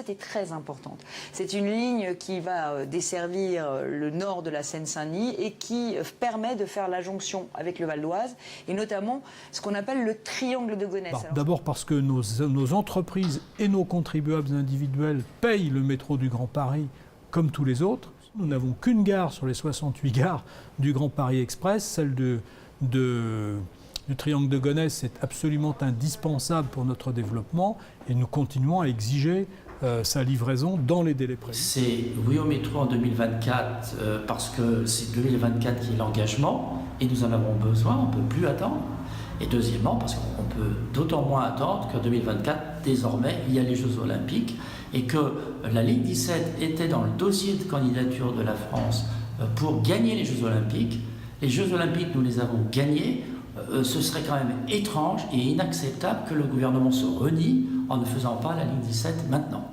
17 est très importante. C'est une ligne qui va desservir le nord de la Seine-Saint-Denis et qui permet de faire la jonction avec le Val d'Oise et notamment ce qu'on appelle le triangle de Gonesse. D'abord parce que nos entreprises et nos contribuables individuels payent le métro du Grand Paris comme tous les autres. Nous n'avons qu'une gare sur les 68 gares du Grand Paris Express, celle du triangle de Gonesse est absolument indispensable pour notre développement et nous continuons à exiger sa livraison dans les délais prévus. C'est oui au métro en 2024 parce que c'est 2024 qui est l'engagement et nous en avons besoin, on ne peut plus attendre. Et deuxièmement parce qu'on peut d'autant moins attendre qu'en 2024, désormais, il y a les Jeux Olympiques et que la ligne 17 était dans le dossier de candidature de la France pour gagner les Jeux Olympiques. Les Jeux Olympiques, nous les avons gagnés. Ce serait quand même étrange et inacceptable que le gouvernement se renie en ne faisant pas la ligne 17 maintenant.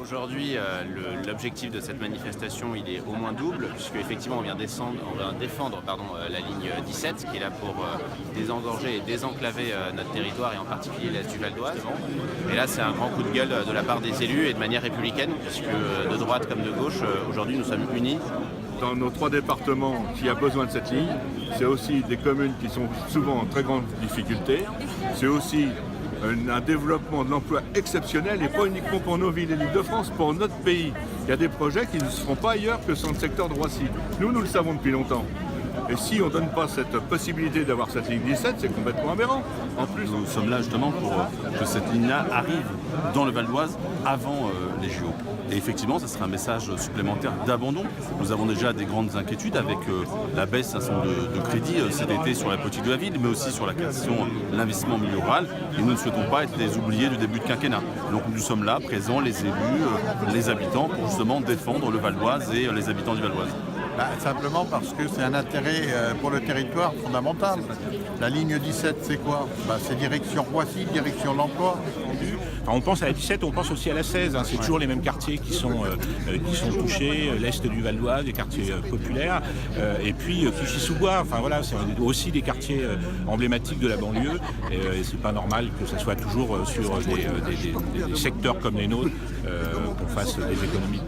Aujourd'hui, l'objectif de cette manifestation, il est au moins double, puisque effectivement on vient défendre la ligne 17, qui est là pour désengorger et désenclaver notre territoire, et en particulier l'Est du Val d'Oise. Et là, c'est un grand coup de gueule de la part des élus et de manière républicaine, puisque de droite comme de gauche, aujourd'hui, nous sommes unis. Dans nos 3 départements qui a besoin de cette ligne, c'est aussi des communes qui sont souvent en très grande difficulté, c'est aussi un développement de l'emploi exceptionnel et pas uniquement pour nos villes et l'Île-de-France, pour notre pays. Il y a des projets qui ne se feront pas ailleurs que sur le secteur de Roissy. Nous le savons depuis longtemps. Et si on ne donne pas cette possibilité d'avoir cette ligne 17, c'est complètement aberrant. En plus, nous sommes là justement pour que cette ligne-là arrive dans le Val d'Oise avant les JO. Et effectivement, ce serait un message supplémentaire d'abandon. Nous avons déjà des grandes inquiétudes avec la baisse d'un certain nombre de crédits cet été sur la politique de la ville, mais aussi sur la question de l'investissement en milieu rural. Et nous ne souhaitons pas être les oubliés du début de quinquennat. Donc nous sommes là, présents, les élus, les habitants, pour justement défendre le Val d'Oise et les habitants du Val d'Oise. Simplement parce que c'est un intérêt pour le territoire fondamental. La ligne 17, c'est quoi? C'est direction Roissy, direction l'emploi. Quand on pense à la 17, on pense aussi à la 16. C'est toujours les mêmes quartiers qui sont touchés, l'est du Val d'Oise, des quartiers populaires, et puis Clichy-sous-Bois. Enfin voilà, c'est aussi des quartiers emblématiques de la banlieue. Et c'est pas normal que ça soit toujours sur des secteurs comme les nôtres qu'on fasse des économies.